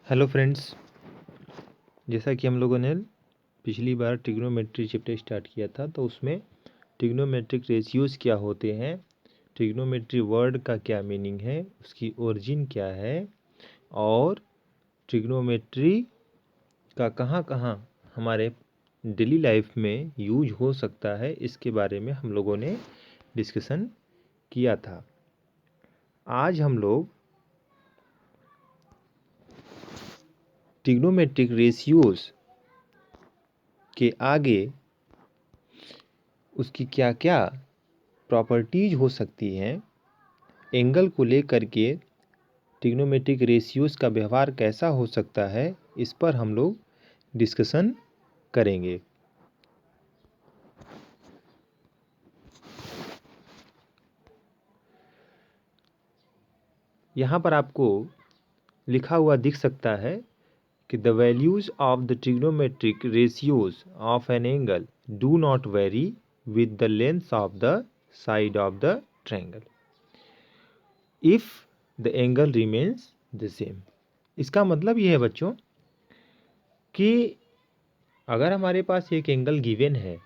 Hello friends, जैसा कि हम लोगों ने पिछली बार ट्रिग्नोमेट्री चैप्टर स्टार्ट किया था, तो उसमें ट्रिग्नोमेट्रिक रेशियोज़ क्या होते हैं, ट्रिग्नोमेट्री वर्ड का क्या मीनिंग है, उसकी ओरिजिन क्या है और ट्रिग्नोमेट्री का कहाँ कहाँ हमारे डेली लाइफ में यूज हो सकता है, इसके बारे में हम लोगों ने डिस्कशन किया था। आज हम लोग ट्रिग्नोमेट्रिक रेशियोज़ के आगे उसकी क्या क्या प्रॉपर्टीज हो सकती हैं, एंगल को लेकर के ट्रिग्नोमेट्रिक रेशियोज़ का व्यवहार कैसा हो सकता है, इस पर हम लोग डिस्कशन करेंगे। यहाँ पर आपको लिखा हुआ दिख सकता है कि the values of the trigonometric ratios of an angle do not very with the length of the side of the triangle if the angle remains the same. इसका मतलब ये है बच्चों कि अगर हमारे पास एक एंगल गिवन है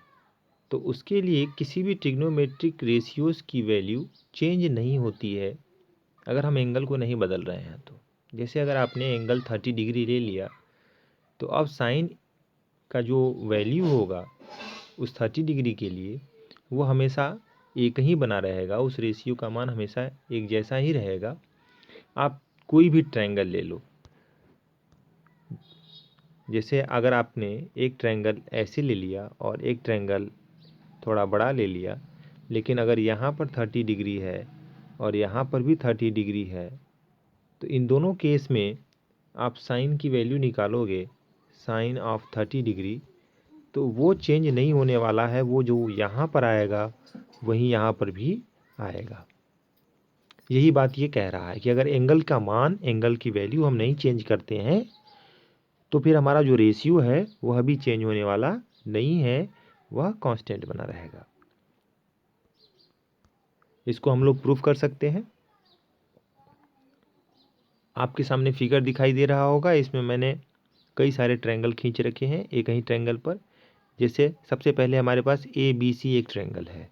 तो उसके लिए किसी भी ट्रिग्नोमेट्रिक रेशियोज़ की वैल्यू चेंज नहीं होती है अगर हम एंगल को नहीं बदल रहे हैं। तो जैसे अगर आपने एंगल 30 डिग्री ले लिया तो अब साइन का जो वैल्यू होगा उस 30 डिग्री के लिए वो हमेशा एक ही बना रहेगा, उस रेशियो का मान हमेशा एक जैसा ही रहेगा। आप कोई भी ट्रायंगल ले लो, जैसे अगर आपने एक ट्रायंगल ऐसे ले लिया और एक ट्रायंगल थोड़ा बड़ा ले लिया, लेकिन अगर यहाँ पर 30 डिग्री है और यहाँ पर भी 30 डिग्री है, तो इन दोनों केस में आप साइन की वैल्यू निकालोगे, साइन ऑफ 30 डिग्री, तो वो चेंज नहीं होने वाला है। वो जो यहाँ पर आएगा वहीं यहाँ पर भी आएगा। यही बात ये कह रहा है कि अगर एंगल का मान, एंगल की वैल्यू हम नहीं चेंज करते हैं तो फिर हमारा जो रेशियो है वह भी चेंज होने वाला नहीं है, वह कांस्टेंट बना रहेगा। इसको हम लोग प्रूफ कर सकते हैं। आपके सामने फिगर दिखाई दे रहा होगा, इसमें मैंने कई सारे ट्रायंगल खींच रखे हैं एक ही ट्रायंगल पर। जैसे सबसे पहले हमारे पास ए बी सी एक ट्रायंगल है।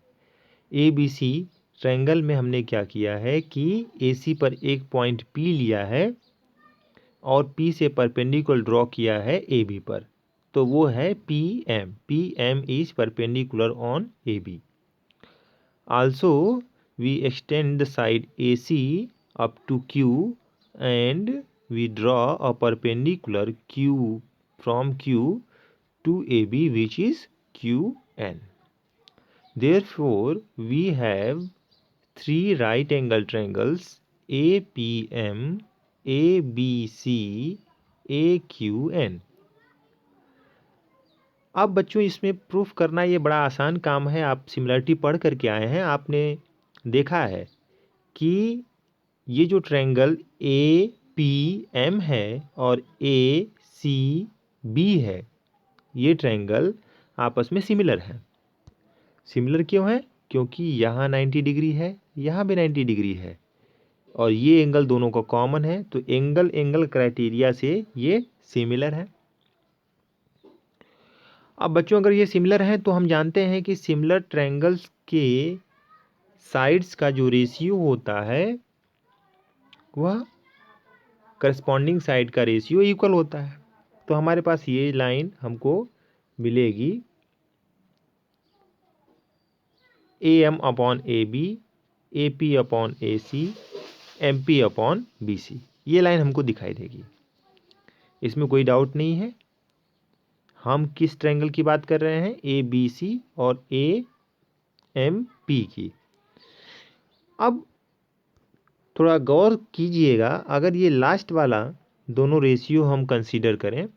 ए बी सी ट्रायंगल में हमने क्या किया है कि ए सी पर एक पॉइंट पी लिया है और पी से परपेंडिकुलर ड्रॉ किया है ए बी पर, तो वो है P M. P M is perpendicular on A B. Also, we extend the side AC up to Q and we draw a perpendicular Q from Q to AB, which is QN. Therefore, we have three right angle triangles APM, ABC, AQN. अब बच्चों इसमें proof करना ये बड़ा आसान काम है। आप सिमिलरिटी पढ़ करके आए हैं, आपने देखा है कि ये जो ट्रायंगल ए पी एम है और ए सी बी है, ये ट्रायंगल आपस में सिमिलर है। सिमिलर क्यों है? क्योंकि यहाँ 90 डिग्री है, यहाँ भी 90 डिग्री है और ये एंगल दोनों का कॉमन है, तो एंगल क्राइटेरिया से ये सिमिलर है। अब बच्चों अगर ये सिमिलर है तो हम जानते हैं कि सिमिलर ट्रायंगल्स के साइड्स का जो रेशियो होता है वह करस्पॉन्डिंग साइड का रेशियो इक्वल होता है। तो हमारे पास ये लाइन हमको मिलेगी A M upon A B, A P upon A C, M P upon B C. ये लाइन हमको दिखाई देगी, इसमें कोई डाउट नहीं है। हम किस ट्रायंगल की बात कर रहे हैं? ए बी सी और ए एम पी की। अब थोड़ा गौर कीजिएगा, अगर ये लास्ट वाला दोनों रेशियो हम कंसीडर करें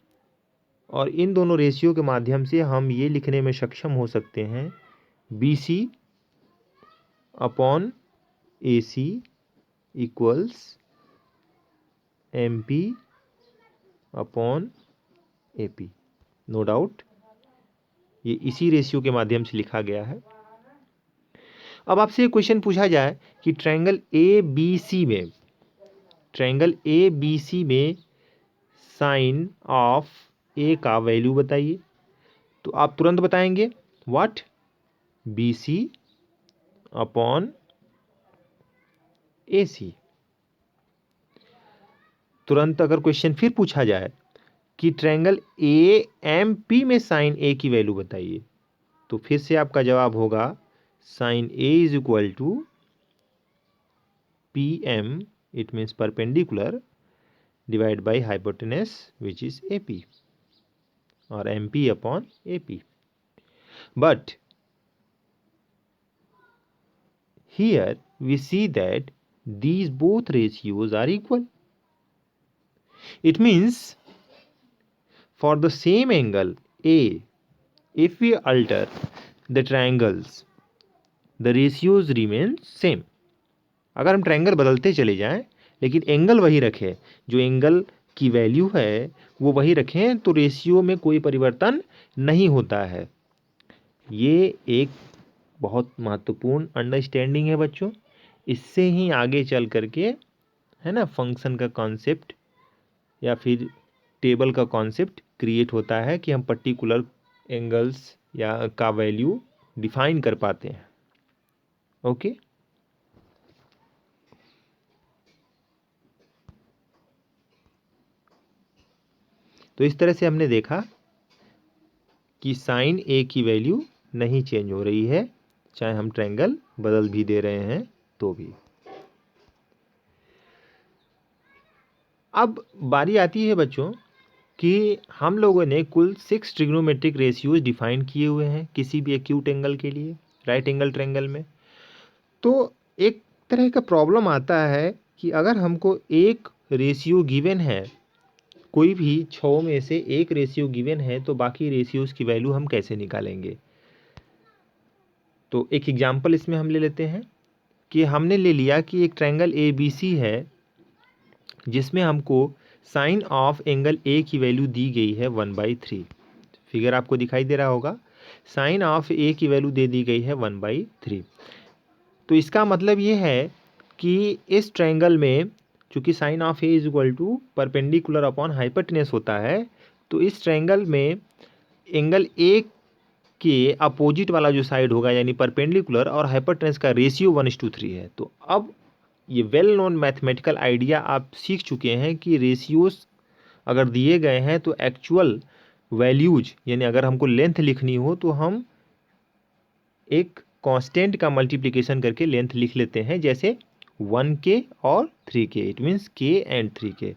और इन दोनों रेशियो के माध्यम से हम ये लिखने में सक्षम हो सकते हैं B C upon A C equals M P upon A P. No doubt ये इसी रेशियो के माध्यम से लिखा गया है। अब आपसे एक क्वेश्चन पूछा जाए कि ट्रायंगल ए बी सी में साइन ऑफ ए का वैल्यू बताइए। तो आप तुरंत बताएंगे what, B C upon A C. तुरंत अगर क्वेश्चन फिर पूछा जाए कि ट्रायंगल ए एम पी में साइन ए की वैल्यू बताइए, तो फिर से आपका जवाब होगा sine A is equal to P M, it means perpendicular, divide by hypotenuse which is A P, और M P upon A P. But here we see that these both ratios are equal. It means for the same angle A, if we alter the triangles, the ratios remain same. अगर हम triangle बदलते चले जाएं लेकिन angle वही रखें, जो angle की वैल्यू है वो वही रखें, तो रेशियो में कोई परिवर्तन नहीं होता है। ये एक बहुत महत्वपूर्ण अंडरस्टैंडिंग है बच्चों। इससे ही आगे चल करके, है ना, फंक्शन का कॉन्सेप्ट या फिर टेबल का कॉन्सेप्ट क्रिएट होता है कि हम पर्टिकुलर एंगल्स या का वैल्यू डिफाइन कर पाते हैं। ओके, तो इस तरह से हमने देखा कि साइन ए की वैल्यू नहीं चेंज हो रही है, चाहे हम ट्रायंगल बदल भी दे रहे हैं तो भी। अब बारी आती है बच्चों कि हम लोगों ने कुल 6 ट्रिग्नोमेट्रिक रेशियोज डिफाइन किए हुए हैं किसी भी एक्यूट एंगल के लिए, राइट एंगल ट्रायंगल में। तो एक तरह का प्रॉब्लम आता है कि अगर हमको एक रेशियो गिवन है, कोई भी 6 में से एक रेशियो गिवन है, तो बाकी रेशियोज की वैल्यू हम कैसे निकालेंगे। तो एक एग्जांपल इसमें हम ले लेते हैं कि हमने ले लिया कि एक ट्रायंगल ए बी सी है जिसमें हमको साइन ऑफ एंगल ए की वैल्यू दी गई है 1/3। फिगर आपको दिखाई दे रहा होगा, साइन ऑफ ए की वैल्यू दे दी गई है 1/3। तो इसका मतलब ये है कि इस ट्रायंगल में चूंकि sine of A is equal to perpendicular upon hypotenuse होता है, तो इस ट्रायंगल में एंगल ए के अपोजिट वाला जो साइड होगा यानी परपेंडिकुलर और हाइपोटेनस का रेशियो 1:3 है। तो अब ये वेल नोन मैथमेटिकल आइडिया आप सीख चुके हैं कि रेशियोज अगर दिए गए हैं तो एक्चुअल वैल्यूज, यानी अगर हमको लेंथ लिखनी हो तो हम एक कांस्टेंट का मल्टीप्लिकेशन करके लेंथ लिख लेते हैं, जैसे 1k और 3k, it means k and 3k।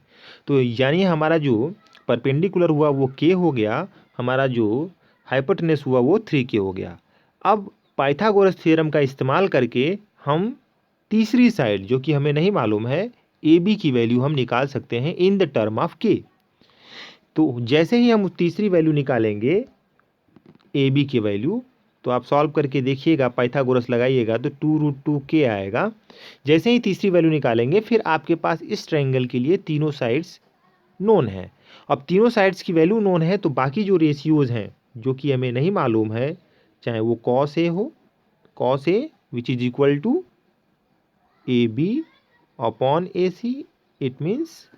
तो यानी हमारा जो परपेंडिकुलर हुआ वो k हो गया, हमारा जो हाइपोटेनस हुआ वो 3k हो गया। अब पाइथागोरस थ्योरम का इस्तेमाल करके हम तीसरी साइड, जो कि हमें नहीं मालूम है, ए बी की वैल्यू हम निकाल सकते हैं इन द टर्म ऑफ के। तो जैसे ही हम तीसरी वैल्यू निकालेंगे ए बी की वैल्यू, तो आप सॉल्व करके देखिएगा, पाइथागोरस लगाइएगा तो 2√2k आएगा। जैसे ही तीसरी वैल्यू निकालेंगे फिर आपके पास इस ट्रायंगल के लिए तीनों साइड्स नोन है। अब तीनों साइड्स की वैल्यू नोन है तो बाकी जो रेशियोज हैं जो कि हमें नहीं मालूम है, चाहे वो कॉस ए हो, cos A which is equal to A B upon A C, it means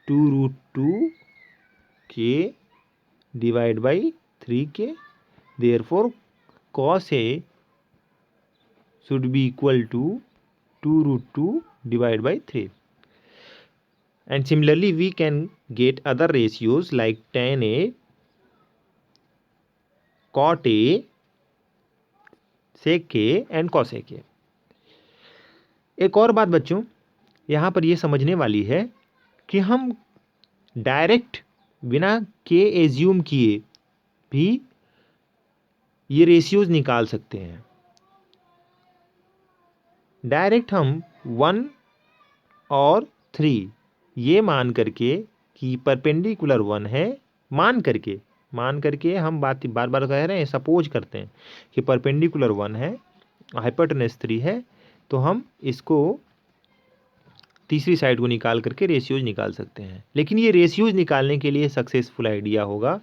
2√2k divide by 3k। Therefore, cos A should be equal to 2√2 divided by 3. And similarly, we can get other ratios like tan A, cot A, sec A and cos A के। एक और बात बच्चों यहाँ पर ये समझने वाली है कि हम डायरेक्ट बिना के एज्यूम किए भी ये रेशियोज निकाल सकते हैं। डायरेक्ट हम 1 और 3 ये मान करके कि परपेंडिकुलर 1 है, मान करके हम बात बार बार कह रहे हैं, सपोज करते हैं कि परपेंडिकुलर 1 है, हाइपोटेनस 3 है, तो हम इसको तीसरी साइड को निकाल करके रेशियोज निकाल सकते हैं। लेकिन ये रेशियोज निकालने के लिए सक्सेसफुल आइडिया होगा।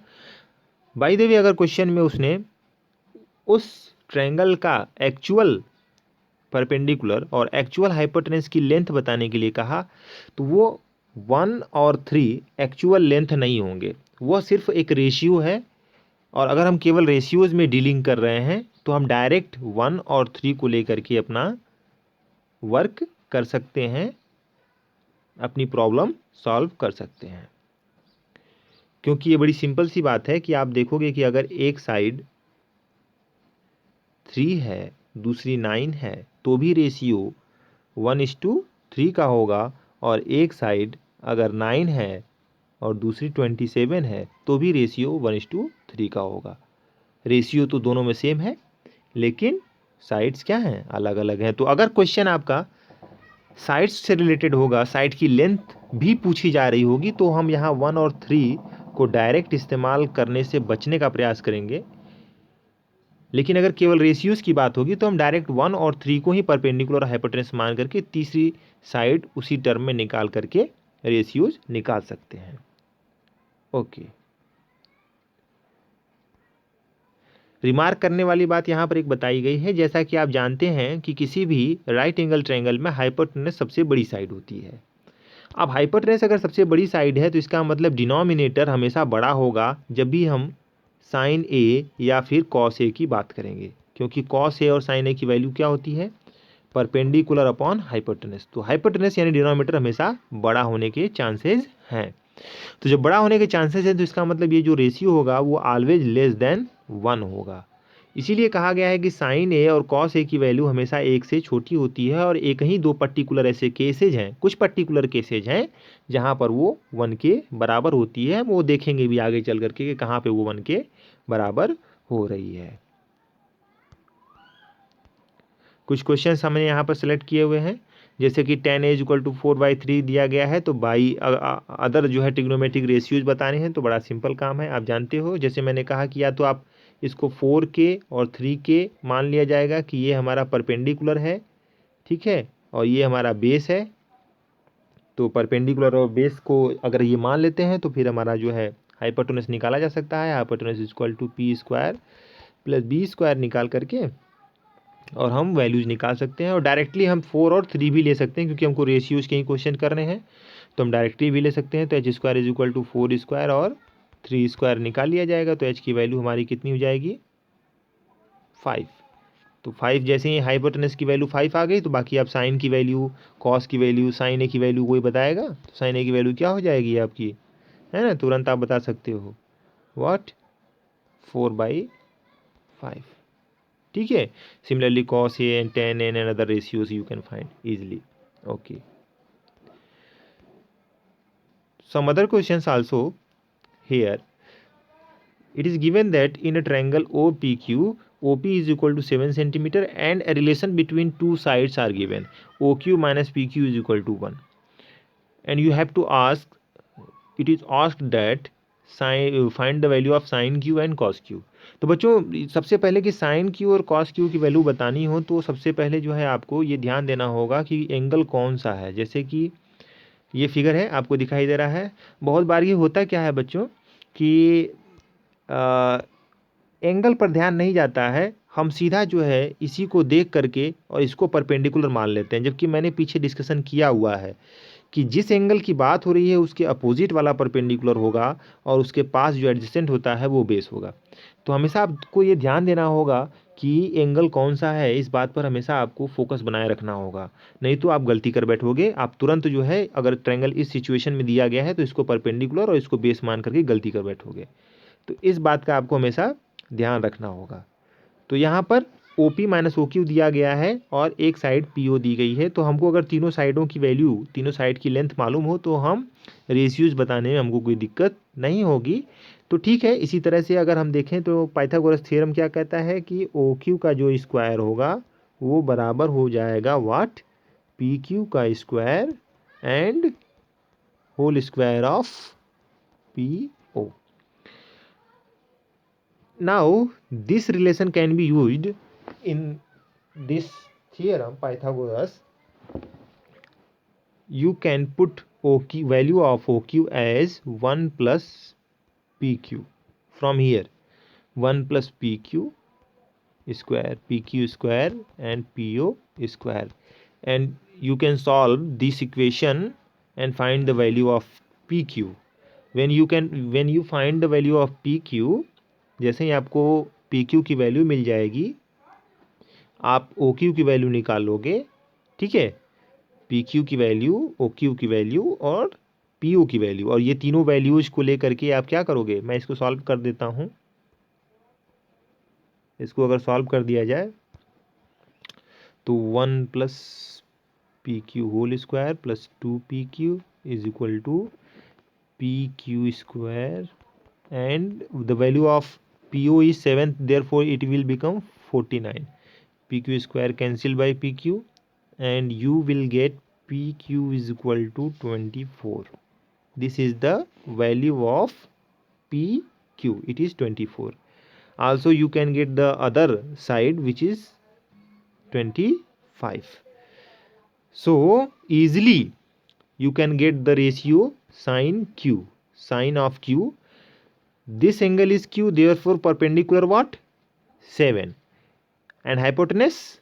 बाय द वे, अगर क्वेश्चन में उसने उस ट्रायंगल का एक्चुअल परपेंडिकुलर और एक्चुअल हाइपोटेनस की लेंथ बताने के लिए कहा, तो वो 1 और 3 एक्चुअल लेंथ नहीं होंगे, वह सिर्फ एक रेशियो है। और अगर हम केवल रेशियोज में डीलिंग कर रहे हैं तो हम डायरेक्ट 1 और 3 को लेकर के अपना वर्क कर सकते हैं, अपनी प्रॉब्लम सॉल्व कर सकते हैं। क्योंकि ये बड़ी सिंपल सी बात है कि आप देखोगे कि अगर एक साइड 3 है दूसरी 9 है तो भी रेशियो 1:3 का होगा, और एक साइड अगर 9 है और दूसरी 27 है तो भी रेशियो 1:3 का होगा। रेशियो तो दोनों में सेम है, लेकिन साइड्स क्या हैं, अलग अलग हैं। तो अगर क्वेश्चन आपका साइड्स से रिलेटेड होगा, साइड की लेंथ भी पूछी जा रही होगी, तो हम यहाँ 1 और 3 को डायरेक्ट इस्तेमाल करने से बचने का प्रयास करेंगे। लेकिन अगर केवल रेशियोज की बात होगी तो हम डायरेक्ट 1 और 3 को ही परपेंडिकुलर हाइपोटेनस मान करके तीसरी साइड उसी टर्म में निकाल करके रेशियोज निकाल सकते हैं। ओके, रिमार्क करने वाली बात यहाँ पर एक बताई गई है, जैसा कि आप जानते हैं कि किसी भी राइट एंगल ट्रायंगल में हाइपोटेनस सबसे बड़ी साइड होती है। अब हाइपोटेनस अगर सबसे बड़ी साइड है तो इसका मतलब डिनोमिनेटर हमेशा बड़ा होगा जब भी हम साइन ए या फिर कॉस ए की बात करेंगे, क्योंकि कॉस ए और साइन ए की वैल्यू क्या होती है, परपेंडिकुलर अपॉन हाइपोटेनस। तो हाइपोटेनस यानी डिनोमिनेटर हमेशा बड़ा होने के चांसेस हैं। तो जब बड़ा होने के चांसेस हैं तो इसका मतलब ये जो रेशियो होगा वो ऑलवेज लेस देन 1 होगा। इसीलिए कहा गया है कि साइन ए और कॉस ए की वैल्यू हमेशा 1 से छोटी होती है, और एक ही दो पर्टिकुलर ऐसे केसेज हैं, कुछ पर्टिकुलर केसेज हैं जहाँ पर वो 1 के बराबर होती है। वो देखेंगे भी आगे चल करके कि कहाँ पे वो 1 के बराबर हो रही है। कुछ क्वेश्चन हमने यहाँ पर सेलेक्ट किए हुए हैं, जैसे कि tan a = 4/3 दिया गया है, तो बाई अदर जो है ट्रिग्नोमेट्रिक रेशियोज बताने हैं। तो बड़ा सिंपल काम है, आप जानते हो। जैसे मैंने कहा कि या तो आप इसको 4k और 3k मान लिया जाएगा कि ये हमारा परपेंडिकुलर है, ठीक है, और ये हमारा बेस है। तो परपेंडिकुलर और बेस को अगर ये मान लेते हैं तो फिर हमारा जो है हाइपोटेनस निकाला जा सकता है। हाइपोटेनस = p² + b² निकाल करके और हम वैल्यूज निकाल सकते हैं। और डायरेक्टली हम 4 और 3 भी ले सकते हैं, क्योंकि हमको रेशियोज के ही क्वेश्चन करने हैं, तो हम डायरेक्टली भी ले सकते हैं। तो h² = 4² और 3² निकाल लिया जाएगा। तो h की वैल्यू हमारी कितनी हो जाएगी, 5। तो 5 जैसे ही हाइपोटेनस की वैल्यू 5 आ गई, तो बाकी आप साइन की वैल्यू, कॉस की वैल्यू, साइन ए की वैल्यू कोई बताएगा, तो साइन ए की वैल्यू क्या हो जाएगी आपकी, है ना, तुरंत आप बता सकते हो, व्हाट, 4/5। ठीक है। Similarly cos a and tan a and other ratios you can find easily. Okay. Some other questions also here. It is given that in a triangle OPQ, OP is equal to 7 centimeter and a relation between two sides are given. OQ minus PQ is equal to 1. And you have to ask, it is asked that find the value of sin Q and cos Q. तो बच्चों सबसे पहले कि sign Q और cos Q की value बतानी हो तो सबसे पहले जो है आपको ये ध्यान देना होगा कि एंगल कौन सा है। जैसे कि ये फिगर है, आपको दिखाई दे रहा है। बहुत बार ये होता क्या है बच्चों कि एंगल पर ध्यान नहीं जाता है, हम सीधा जो है इसी को देख करके और इसको परपेंडिकुलर मान लेते हैं, जबकि मैंने पीछे डिस्कशन किया हुआ है कि जिस एंगल की बात हो रही है उसके अपोजिट वाला परपेंडिकुलर होगा और उसके पास जो एडजेसेंट होता है वो बेस होगा। तो हमेशा आपको ये ध्यान देना होगा कि एंगल कौन सा है, इस बात पर हमेशा आपको फोकस बनाए रखना होगा, नहीं तो आप गलती कर बैठोगे। आप तुरंत जो है अगर ट्रायंगल इस सिचुएशन में दिया गया है तो इसको परपेंडिकुलर और इसको बेस मान करके गलती कर बैठोगे। तो इस बात का आपको हमेशा ध्यान रखना होगा। तो यहाँ पर OP माइनस OQ दिया गया है और एक साइड PO दी गई है। तो हमको अगर तीनों साइडों की वैल्यू, तीनों साइड की लेंथ मालूम हो तो हम रेशियोज बताने में हमको कोई दिक्कत नहीं होगी। तो ठीक है, इसी तरह से अगर हम देखें तो पाइथागोरस थ्योरम क्या कहता है कि OQ का जो स्क्वायर होगा वो बराबर हो जाएगा व्हाट, PQ का square and whole square of PO. Now this relation can be used in this theorem Pythagoras. You can put OQ, value of OQ as 1 plus PQ. From here 1 plus PQ square, PQ square and PO square, and you can solve this equation and find the value of PQ. when you find the value of PQ, जैसे ही आपको PQ की value मिल जाएगी, आप OQ की value निकालोगे, ठीक है, PQ की वैल्यू, OQ की वैल्यू और PO की वैल्यू, और ये तीनों वैल्यूज को लेकर के आप क्या करोगे, मैं इसको सॉल्व कर देता हूं। इसको अगर सॉल्व कर दिया जाए तो 1 plus PQ whole square plus 2PQ is equal to PQ square, and the value of PO is 7, therefore it will become 49. PQ square cancel by PQ, and you will get PQ is equal to 24. This is the value of PQ, it is 24. Also you can get the other side, which is 25. So easily you can get the ratio sin Q, sin of Q. This angle is Q, therefore perpendicular what? 7, and hypotenuse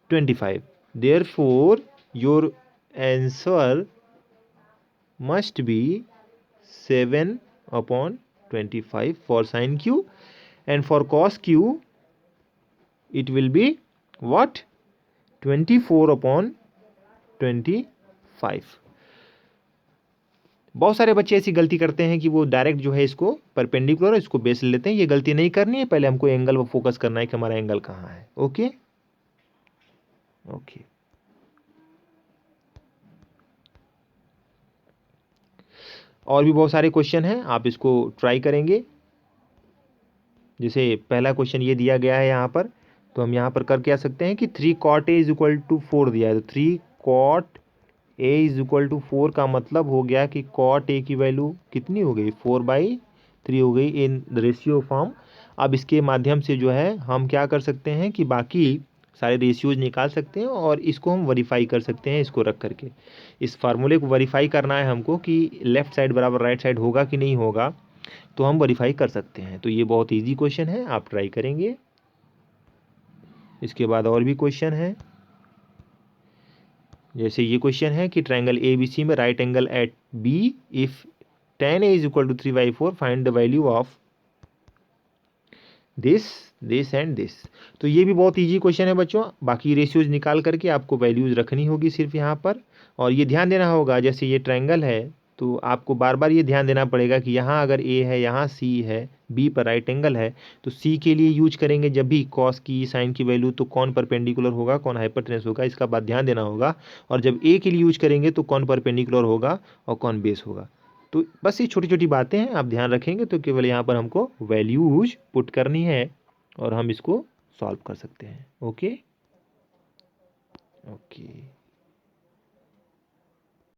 25. Therefore your answer must be 7/25 for sin Q, and for cos Q it will be what? 24/25. बहुत सारे बच्चे ऐसी गलती करते हैं कि वो direct जो है इसको परपेंडिकुलर इसको बेस लेते हैं। ये गलती नहीं करनी है, पहले हमको एंगल पर फोकस करना है कि हमारा एंगल कहाँ है। ओके ओके, और भी बहुत सारे क्वेश्चन हैं, आप इसको ट्राई करेंगे। जैसे पहला क्वेश्चन ये दिया गया है यहाँ पर, तो हम यहाँ पर कर क्या सकते हैं कि 3 cot A is equal to 4 दिया है, तो 3 cot A is equal to 4 का मतलब हो गया कि cot A की वैल्यू कितनी हो गई, 4/3 हो गई इन रेशियो फॉर्म। अब इसके माध्यम से जो है हम क्या कर सकते हैं कि बाकी सारे रेशियोज निकाल सकते हैं और इसको हम वेरीफाई कर सकते हैं। इसको रख करके इस फार्मूले को वेरीफाई करना है हमको कि लेफ्ट साइड बराबर राइट साइड होगा कि नहीं होगा, तो हम वेरीफाई कर सकते हैं। तो ये बहुत इजी क्वेश्चन है, आप ट्राई करेंगे। इसके बाद और भी क्वेश्चन है, जैसे ये क्वेश्चन है कि ट्रायंगल ABC में right angle at B, if tan A is equal to 3/4, find the value of this and this. तो ये भी बहुत इजी क्वेश्चन है बच्चों। बाकी रेशियोज निकाल करके आपको वैल्यूज रखनी होगी सिर्फ यहाँ पर, और ये ध्यान देना होगा, जैसे ये ट्रायंगल है तो आपको बार बार ये ध्यान देना पड़ेगा कि यहाँ अगर A है, यहाँ C है, B पर राइट एंगल है, तो C के लिए यूज करेंगे जब भी कॉस की साइन की वैल्यू, तो कौन परपेंडिकुलर होगा, कौन हाइपोटेन्यूस होगा, इसका बात ध्यान देना होगा। और जब A के लिए यूज करेंगे तो कौन परपेंडिकुलर होगा और कौन बेस होगा। तो बस ये छोटी छोटी बातें हैं, आप ध्यान रखेंगे तो केवल यहाँ पर हमको वैल्यूज पुट करनी है और हम इसको सॉल्व कर सकते हैं। Okay okay.